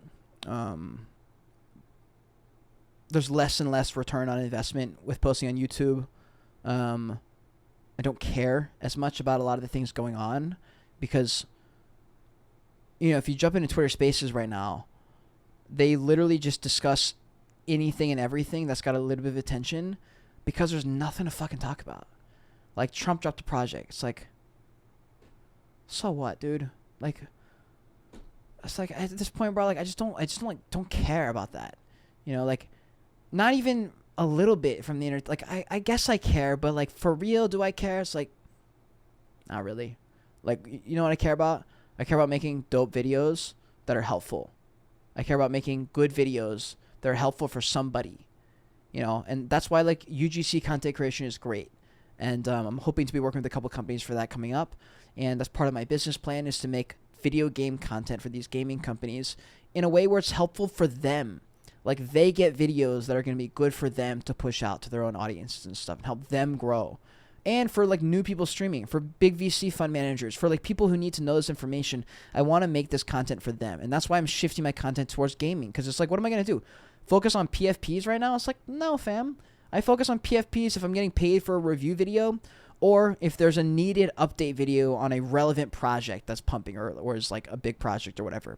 A: There's less and less return on investment with posting on YouTube. I don't care as much about a lot of the things going on because, you know, if you jump into Twitter Spaces right now, they literally just discuss anything and everything that's got a little bit of attention because there's nothing to fucking talk about. Like, Trump dropped a project. It's like, so what, dude? Like, it's like at this point, bro, like I just don't care about that. You know, like not even a little bit from the internet. Like I guess I care, but like for real, do I care? It's like not really. Like, you know what I care about? I care about making dope videos that are helpful. I care about making good videos that are helpful for somebody. You know, and that's why like UGC content creation is great. And I'm hoping to be working with a couple companies for that coming up. And that's part of my business plan, is to make video game content for these gaming companies in a way where it's helpful for them. Like, they get videos that are going to be good for them to push out to their own audiences and stuff and help them grow. And for, like, new people streaming, for big VC fund managers, for, like, people who need to know this information, I want to make this content for them. And that's why I'm shifting my content towards gaming, because it's like, what am I going to do? Focus on PFPs right now? It's like, no, fam. I focus on PFPs if I'm getting paid for a review video, or if there's a needed update video on a relevant project that's pumping, or is, like, a big project or whatever.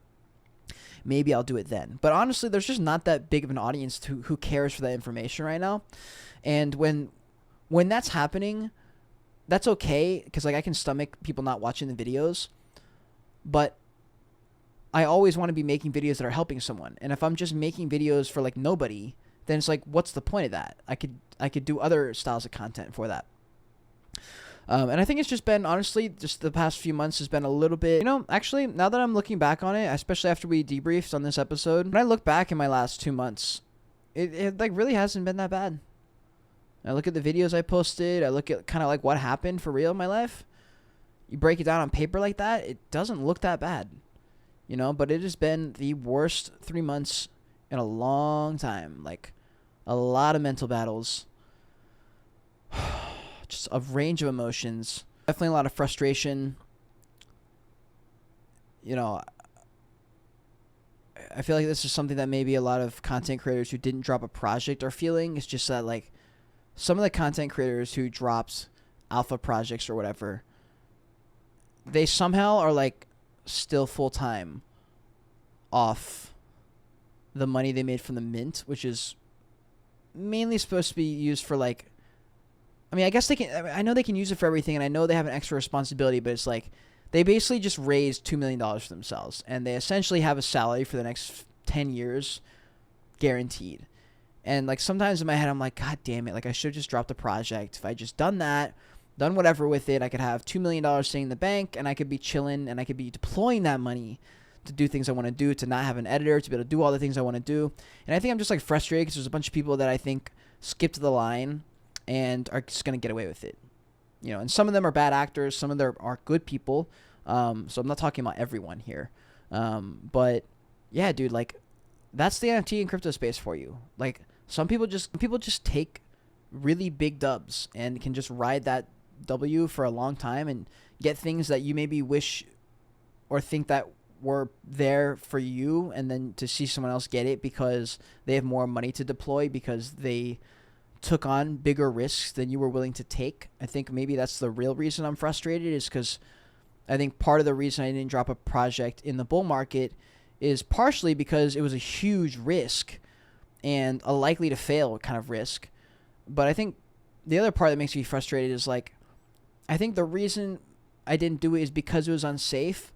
A: Maybe I'll do it then. But honestly, there's just not that big of an audience who cares for that information right now. And when that's happening, that's okay, because, like, I can stomach people not watching the videos. But I always want to be making videos that are helping someone. And if I'm just making videos for, like, nobody, then it's like, what's the point of that? I could do other styles of content for that. And I think it's just been, honestly, just the past few months has been a little bit, actually, now that I'm looking back on it, especially after we debriefed on this episode, when I look back in my last 2 months, it like really hasn't been that bad. I look at the videos I posted, I look at kind of like what happened for real in my life. You break it down on paper like that, it doesn't look that bad, but it has been the worst 3 months in a long time. Like, a lot of mental battles. Just a range of emotions. Definitely a lot of frustration. I feel like this is something that maybe a lot of content creators who didn't drop a project are feeling. It's just that, like, some of the content creators who dropped alpha projects or whatever, they somehow are, like, still full-time off the money they made from the mint, which is mainly supposed to be used for, like, I guess they can. I know they can use it for everything, and I know they have an extra responsibility, but it's like they basically just raised $2 million for themselves, and they essentially have a salary for the next 10 years guaranteed. And, like, sometimes in my head, I'm like, God damn it, like, I should have just dropped the project. If I just done that, done whatever with it, I could have $2 million sitting in the bank, and I could be chilling, and I could be deploying that money to do things I want to do, to not have an editor, to be able to do all the things I want to do. And I think I'm just, like, frustrated because there's a bunch of people that I think skipped the line and are just going to get away with it. And some of them are bad actors. Some of them are good people. So I'm not talking about everyone here. But, yeah, dude, like, that's the NFT and crypto space for you. Like, some people just take really big dubs and can just ride that W for a long time and get things that you maybe wish or think that were there for you, and then to see someone else get it because they have more money to deploy because they took on bigger risks than you were willing to take. I think maybe that's the real reason I'm frustrated, is because I think part of the reason I didn't drop a project in the bull market is partially because it was a huge risk and a likely to fail kind of risk. But I think the other part that makes me frustrated is, like, I think the reason I didn't do it is because it was unsafe,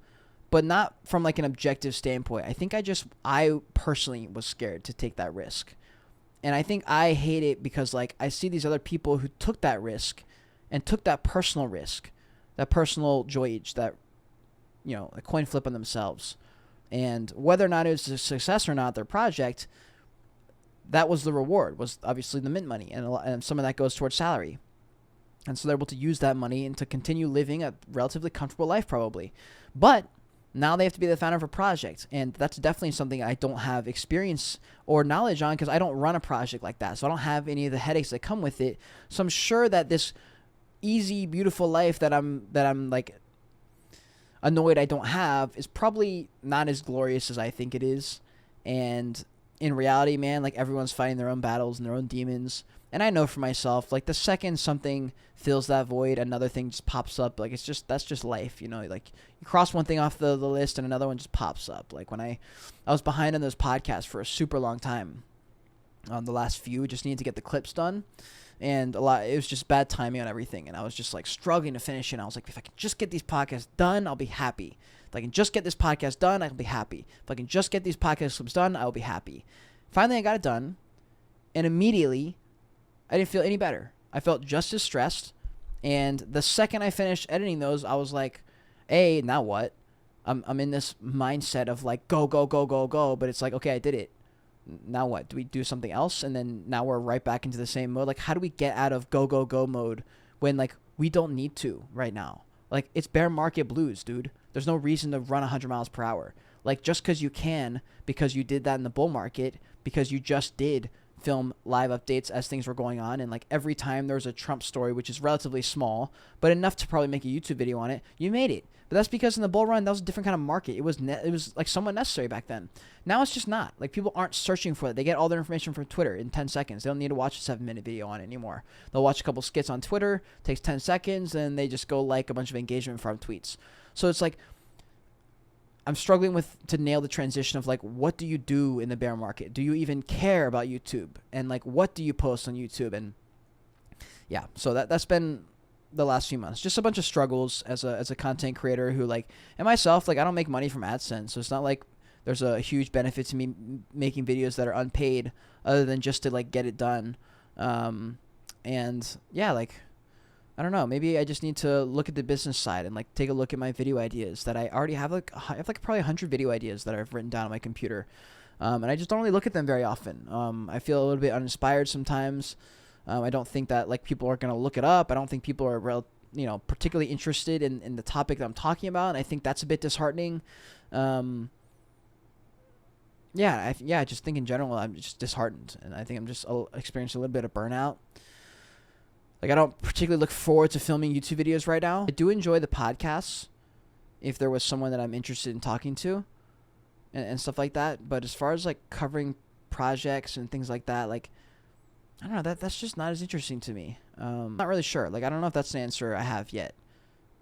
A: but not from, like, an objective standpoint. I think I personally was scared to take that risk. And I think I hate it because, like, I see these other people who took that risk and took that personal risk, that personal Joyage, that, a coin flip on themselves. And whether or not it was a success or not, their project, that was the reward, was obviously the mint money. And some of that goes towards salary. And so they're able to use that money and to continue living a relatively comfortable life probably. But now they have to be the founder of a project, and that's definitely something I don't have experience or knowledge on because I don't run a project like that. So I don't have any of the headaches that come with it. So I'm sure that this easy, beautiful life that I'm like annoyed I don't have is probably not as glorious as I think it is. And in reality, man, like, everyone's fighting their own battles and their own demons. And I know for myself, like, the second something fills that void, another thing just pops up. Like, that's just life, like, you cross one thing off the list and another one just pops up. Like, when I was behind on those podcasts for a super long time, on the last few, just needed to get the clips done, and it was just bad timing on everything, and I was just, like, struggling to finish it. And I was like, if I can just get these podcasts done, I'll be happy. If I can just get this podcast done, I'll be happy. If I can just get these podcast clips done, I'll be happy. Finally, I got it done, and immediately I didn't feel any better. I felt just as stressed, and the second I finished editing those, I was like, hey, now what? I'm in this mindset of, like, go, go, go, go, go, but it's like, okay, I did it. Now what? Do we do something else? And then now we're right back into the same mode. Like, how do we get out of go, go, go mode when, like, we don't need to right now? Like, it's bear market blues, dude. There's no reason to run 100 miles per hour. Like, just because you can, because you did that in the bull market, because you just did film live updates as things were going on, and like every time there was a Trump story, which is relatively small but enough to probably make a YouTube video on it, you made it. But that's because in the bull run, that was a different kind of market. It was like somewhat necessary back then. Now it's just not. Like, people aren't searching for it. They get all their information from Twitter in 10 seconds. They don't need to watch a 7-minute video on it anymore. They'll watch a couple skits on Twitter, takes 10 seconds, and they just go like a bunch of engagement from tweets. So it's like, I'm struggling to nail the transition of like, what do you do in the bear market? Do you even care about YouTube? And like, what do you post on YouTube? And yeah, so that's been the last few months. Just a bunch of struggles as a content creator who, like, and myself, like, I don't make money from AdSense. So it's not like there's a huge benefit to me making videos that are unpaid other than just to like get it done. And yeah, like, I don't know. Maybe I just need to look at the business side and like take a look at my video ideas that I already have. I have like probably 100 video ideas that I've written down on my computer, and I just don't really look at them very often. I feel a little bit uninspired sometimes. I don't think that like people are gonna look it up. I don't think people are particularly interested in the topic that I'm talking about, and I think that's a bit disheartening. I just think in general I'm just disheartened, and I think I'm just experiencing a little bit of burnout. Like, I don't particularly look forward to filming YouTube videos right now. I do enjoy the podcasts if there was someone that I'm interested in talking to and stuff like that. But as far as like covering projects and things like that, like, I don't know, that's just not as interesting to me. Not really sure. Like, I don't know if that's an answer I have yet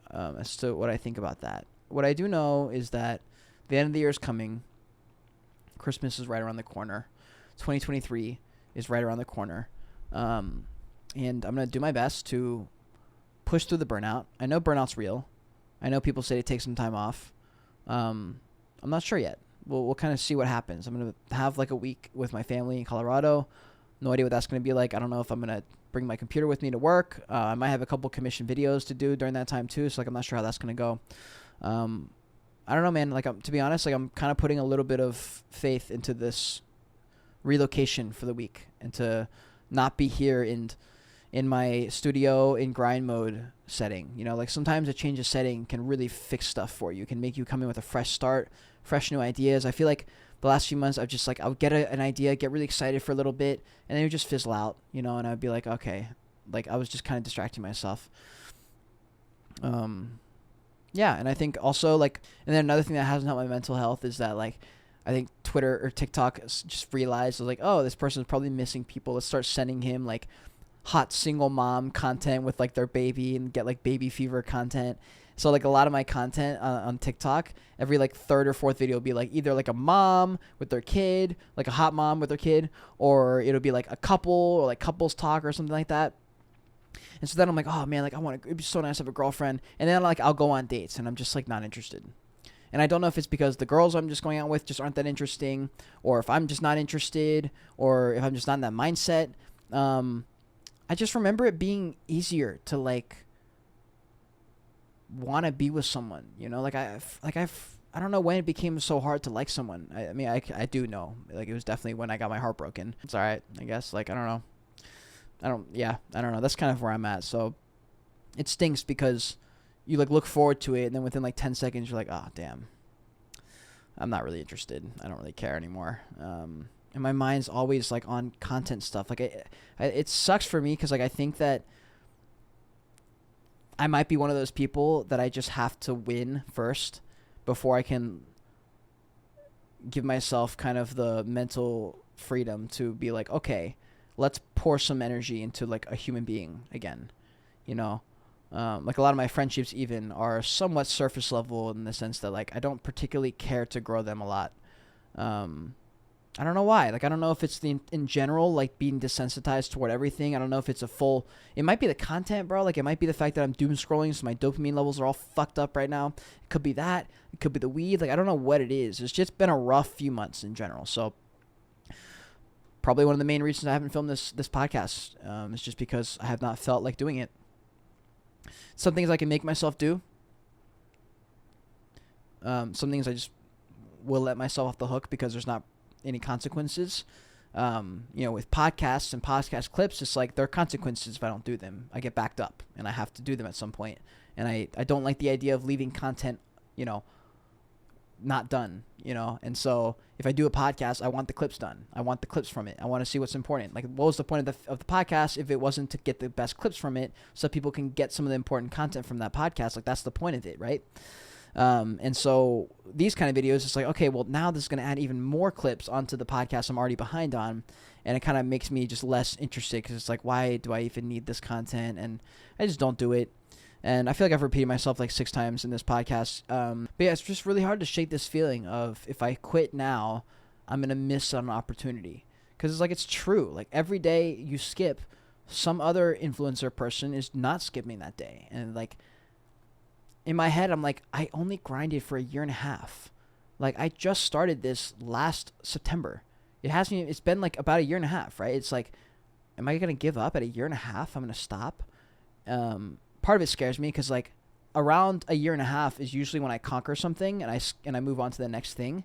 A: as to what I think about that. What I do know is that the end of the year is coming. Christmas is right around the corner. 2023 is right around the corner. And I'm going to do my best to push through the burnout. I know burnout's real. I know people say to take some time off. I'm not sure yet. We'll kind of see what happens. I'm going to have like a week with my family in Colorado. No idea what that's going to be like. I don't know if I'm going to bring my computer with me to work. I might have a couple commission videos to do during that time too. So like, I'm not sure how that's going to go. I don't know, man. Like, to be honest, like, I'm kind of putting a little bit of faith into this relocation for the week and to not be here in my studio in grind mode setting. You know, like, sometimes a change of setting can really fix stuff for you. It can make you come in with a fresh start, fresh new ideas. I feel like the last few months I've just like, I would get an idea, get really excited for a little bit, and then it would just fizzle out, you know, and I'd be like, okay, like, I was just kind of distracting myself. Yeah, and I think also, like, and then another thing that hasn't helped my mental health is that, like, I think Twitter or TikTok just realized, like, oh, this person's probably missing people. Let's start sending him, like, hot single mom content with, like, their baby and get, like, baby fever content. So, like, a lot of my content on TikTok, every, like, third or fourth video will be, like, either, like, a mom with their kid, like, a hot mom with their kid, or it'll be, like, a couple or, like, couples talk or something like that. And so then I'm like, oh, man, like, it'd be so nice to have a girlfriend. And then, like, I'll go on dates, and I'm just, like, not interested. And I don't know if it's because the girls I'm just going out with just aren't that interesting, or if I'm just not interested, or if I'm just not in that mindset. I just remember it being easier to, like, want to be with someone, you know? Like, I don't know when it became so hard to like someone. I mean, I do know. Like, it was definitely when I got my heart broken. It's all right, I guess. Like, I don't know. I don't know. That's kind of where I'm at. So it stinks because you, like, look forward to it, and then within, like, 10 seconds, you're like, oh, damn. I'm not really interested. I don't really care anymore. And my mind's always, like, on content stuff. Like, it sucks for me because, like, I think that I might be one of those people that I just have to win first before I can give myself kind of the mental freedom to be like, okay, let's pour some energy into, like, a human being again, you know? Like, a lot of my friendships even are somewhat surface level in the sense that, like, I don't particularly care to grow them a lot. I don't know why. Like, I don't know if it's in general, like, being desensitized toward everything. I don't know if it's it might be the content, bro. Like, it might be the fact that I'm doom scrolling, so my dopamine levels are all fucked up right now. It could be that. It could be the weed. Like, I don't know what it is. It's just been a rough few months in general. So probably one of the main reasons I haven't filmed this podcast is just because I have not felt like doing it. Some things I can make myself do. Some things I just will let myself off the hook because there's not any consequences. You know, with podcasts and podcast clips, it's like there are consequences if I don't do them. I get backed up and I have to do them at some point. And I don't like the idea of leaving content, you know, not done, and so if I do a podcast, I want the clips done. I want the clips from it. I want to see what's important. Like, what was the point of the podcast if it wasn't to get the best clips from it so people can get some of the important content from that podcast? Like, that's the point of it, right? And so these kind of videos, it's like, okay, well, now this is going to add even more clips onto the podcast I'm already behind on, and it kind of makes me just less interested, because it's like, why do I even need this content? And I just don't do it. And I feel like I've repeated myself like 6 times in this podcast. But yeah, it's just really hard to shake this feeling of, if I quit now, I'm going to miss an opportunity. Because it's like, it's true. Like, every day you skip, some other influencer person is not skipping that day. And like, in my head, I'm like, I only grinded for a year and a half. Like, I just started this last September. It's been like about a year and a half, right? It's like, am I going to give up at a year and a half? I'm going to stop. Part of it scares me, because like around a year and a half is usually when I conquer something and I move on to the next thing.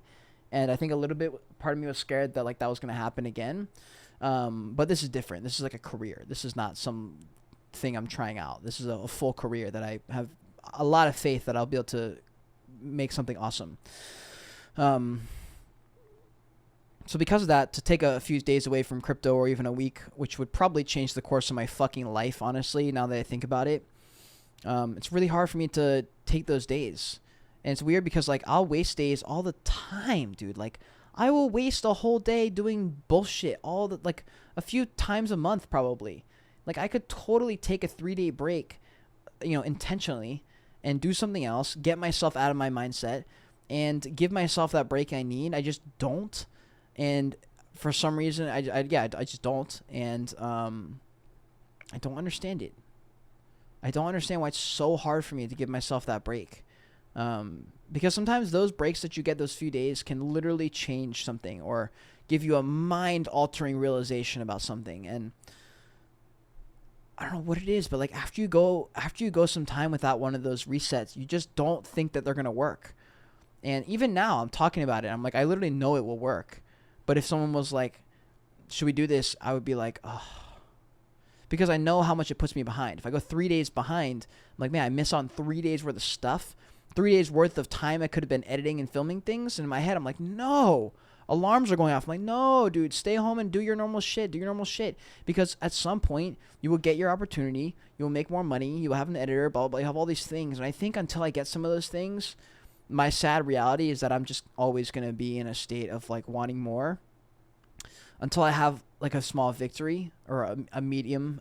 A: And I think a little bit, part of me was scared that like that was going to happen again. But this is different. This is like a career. This is not some thing I'm trying out. This is a full career that I have a lot of faith that I'll be able to make something awesome. So because of that, to take a few days away from crypto, or even a week, which would probably change the course of my fucking life, honestly, now that I think about it, it's really hard for me to take those days. And it's weird, because like, I'll waste days all the time, dude. Like, I will waste a whole day doing bullshit like a few times a month, probably. Like, I could totally take a 3-day break, intentionally, and do something else, get myself out of my mindset, and give myself that break I need. I just don't. And for some reason, I just don't. And I don't understand it. I don't understand why it's so hard for me to give myself that break. Because sometimes those breaks that you get, those few days, can literally change something, or give you a mind-altering realization about something. And I don't know what it is, but like, after you go some time without one of those resets, you just don't think that they're going to work. And even now, I'm talking about it, I'm like, I literally know it will work. But if someone was like, should we do this? I would be like, oh. Because I know how much it puts me behind. If I go 3 days behind, I'm like, man, I miss on 3 days worth of stuff. 3 days worth of time I could have been editing and filming things. And in my head, I'm like, no. Alarms are going off. I'm like, no, dude, stay home and do your normal shit. Do your normal shit. Because at some point, you will get your opportunity. You will make more money. You will have an editor, blah, blah, blah. You have all these things. And I think until I get some of those things, my sad reality is that I'm just always going to be in a state of like wanting more, until I have like a small victory, or a medium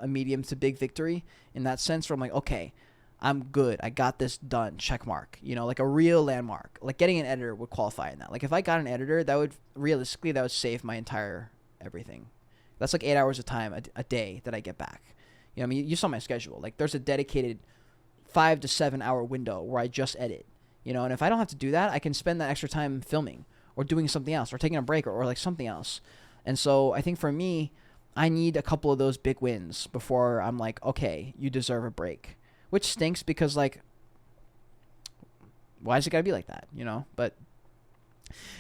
A: to big victory, in that sense, where I'm like, okay, I'm good. I got this done. Check mark. Like a real landmark. Like, getting an editor would qualify in that. Like, if I got an editor, that would save my entire everything. That's like 8 hours of time a day that I get back. I mean, you saw my schedule. Like, there's a dedicated 5 to 7 hour window where I just edit. And if I don't have to do that, I can spend that extra time filming, or doing something else, or taking a break, or like something else. And so I think for me, I need a couple of those big wins before I'm like, okay, you deserve a break. Which stinks, because like, why is it gotta be like that, But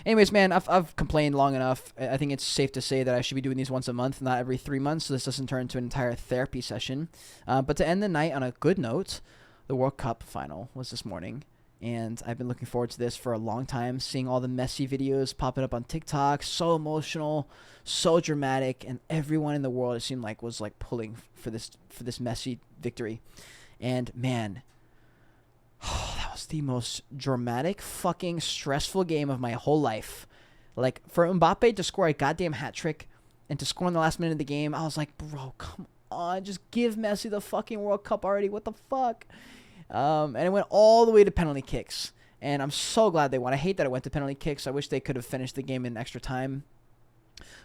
A: anyways, man, I've complained long enough. I think it's safe to say that I should be doing these once a month, not every 3 months, so this doesn't turn into an entire therapy session. But to end the night on a good note, the World Cup final was this morning. And I've been looking forward to this for a long time, seeing all the Messi videos popping up on TikTok. So emotional, so dramatic, and everyone in the world, it seemed like, was like pulling for this Messi victory. And man, that was the most dramatic, fucking stressful game of my whole life. Like, for Mbappe to score a goddamn hat trick and to score in the last minute of the game, I was like, bro, come on, just give Messi the fucking World Cup already. What the fuck? And it went all the way to penalty kicks. And I'm so glad they won. I hate that it went to penalty kicks. I wish they could have finished the game in extra time.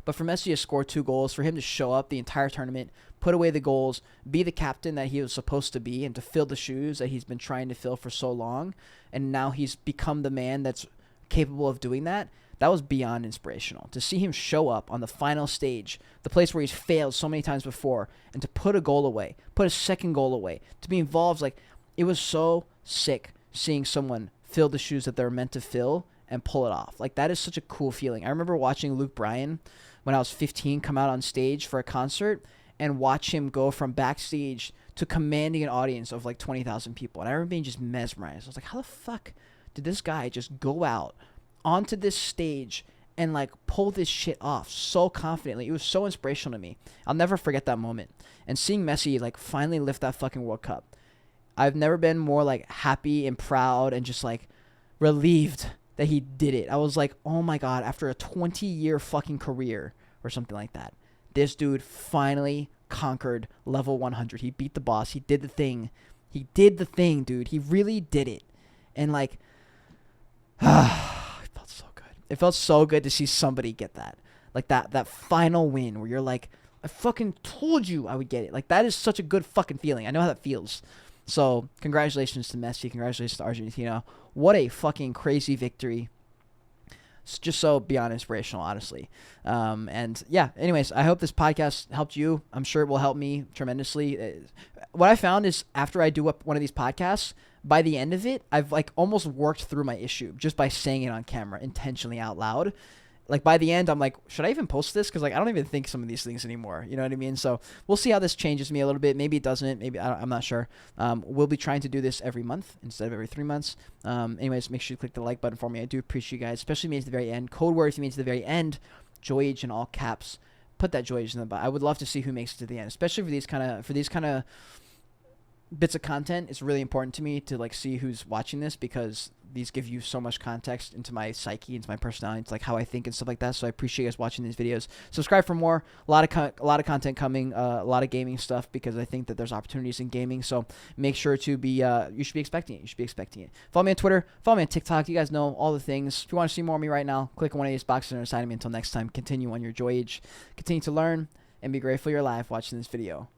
A: But for Messi to score 2 goals, for him to show up the entire tournament, put away the goals, be the captain that he was supposed to be, and to fill the shoes that he's been trying to fill for so long, and now he's become the man that's capable of doing that, that was beyond inspirational. To see him show up on the final stage, the place where he's failed so many times before, and to put a goal away, put a second goal away, to be involved, like, it was so sick seeing someone fill the shoes that they're meant to fill and pull it off. Like, that is such a cool feeling. I remember watching Luke Bryan when I was 15 come out on stage for a concert and watch him go from backstage to commanding an audience of like 20,000 people. And I remember being just mesmerized. I was like, how the fuck did this guy just go out, onto this stage and like pull this shit off so confidently. It was so inspirational to me. I'll never forget that moment. And seeing Messi like finally lift that fucking World Cup, I've never been more like happy and proud and just like relieved that he did it. I was like, oh my God, after a 20-year fucking career or something like that, this dude finally conquered level 100. He beat the boss. He did the thing. He did the thing, dude. He really did it. And like, it felt so good. It felt so good to see somebody get that. Like that final win where you're like, I fucking told you I would get it. Like, that is such a good fucking feeling. I know how that feels. So, congratulations to Messi. Congratulations to Argentina. What a fucking crazy victory. It's just so beyond inspirational, honestly. And yeah, anyways, I hope this podcast helped you. I'm sure it will help me tremendously. What I found is after I do up one of these podcasts, by the end of it, I've like almost worked through my issue just by saying it on camera intentionally out loud. Like, by the end, I'm like, should I even post this? Because, like, I don't even think some of these things anymore. You know what I mean? So we'll see how this changes me a little bit. Maybe it doesn't. Maybe I'm not sure. We'll be trying to do this every month instead of every 3 months. Anyways, make sure you click the like button for me. I do appreciate you guys, especially if you made it to the very end. Code word if you made it to the very end. Joyage in all caps. Put that Joyage in the bottom. I would love to see who makes it to the end, especially for these kind of bits of content. It's really important to me to like see who's watching this, because these give you so much context into my psyche, into my personality, into like how I think and stuff like that. So I appreciate you guys watching these videos. Subscribe for more. A lot of content coming, a lot of gaming stuff, because I think that there's opportunities in gaming. So make sure to be you should be expecting it. You should be expecting it. Follow me on Twitter, follow me on TikTok. You guys know all the things. If you want to see more of me right now, click on one of these boxes on the side of me. Until next time, continue on your Joyage, continue to learn, and be grateful you're alive watching this video.